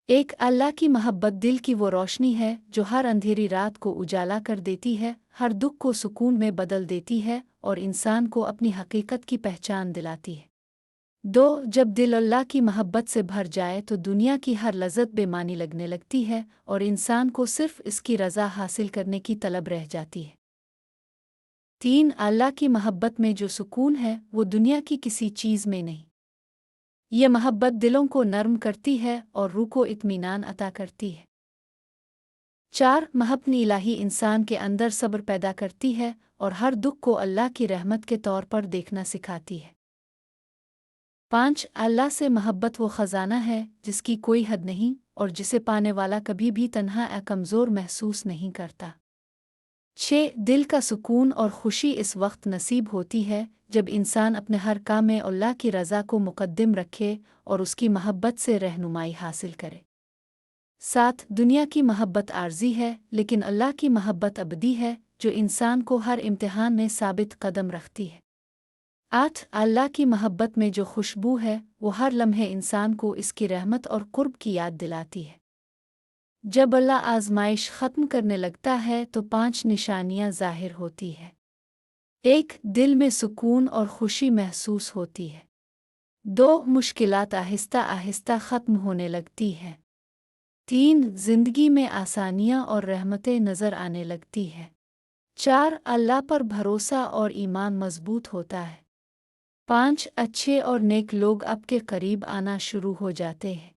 ایک اللہ کی محبت دل کی وہ روشنی ہے جو ہر اندھیری رات کو اجالا کر دیتی ہے، ہر دکھ کو سکون میں بدل دیتی ہے اور انسان کو اپنی حقیقت کی پہچان دلاتی ہے۔ دو، جب دل اللہ کی محبت سے بھر جائے تو دنیا کی ہر لذت بے معنی لگنے لگتی ہے اور انسان کو صرف اس کی رضا حاصل کرنے کی طلب رہ جاتی ہے۔ تین، اللہ کی محبت میں جو سکون ہے وہ دنیا کی کسی چیز میں نہیں۔ یہ محبت دلوں کو نرم کرتی ہے اور روح کو اطمینان عطا کرتی ہے۔ چار، محبت الہی انسان کے اندر صبر پیدا کرتی ہے اور ہر دکھ کو اللہ کی رحمت کے طور پر دیکھنا سکھاتی ہے۔ پانچ، اللہ سے محبت وہ خزانہ ہے جس کی کوئی حد نہیں اور جسے پانے والا کبھی بھی تنہا یا کمزور محسوس نہیں کرتا۔ چھ، دل کا سکون اور خوشی اس وقت نصیب ہوتی ہے جب انسان اپنے ہر کام میں اللہ کی رضا کو مقدم رکھے اور اس کی محبت سے رہنمائی حاصل کرے۔ سات، دنیا کی محبت عارضی ہے لیکن اللہ کی محبت ابدی ہے جو انسان کو ہر امتحان میں ثابت قدم رکھتی ہے۔ آٹھ، اللہ کی محبت میں جو خوشبو ہے وہ ہر لمحے انسان کو اس کی رحمت اور قرب کی یاد دلاتی ہے۔ جب اللہ آزمائش ختم کرنے لگتا ہے تو پانچ نشانیاں ظاہر ہوتی ہیں۔ ایک، دل میں سکون اور خوشی محسوس ہوتی ہے۔ دو، مشکلات آہستہ آہستہ ختم ہونے لگتی ہیں۔ تین، زندگی میں آسانیاں اور رحمتیں نظر آنے لگتی ہیں۔ چار، اللہ پر بھروسہ اور ایمان مضبوط ہوتا ہے۔ پانچ، اچھے اور نیک لوگ آپ کے قریب آنا شروع ہو جاتے ہیں۔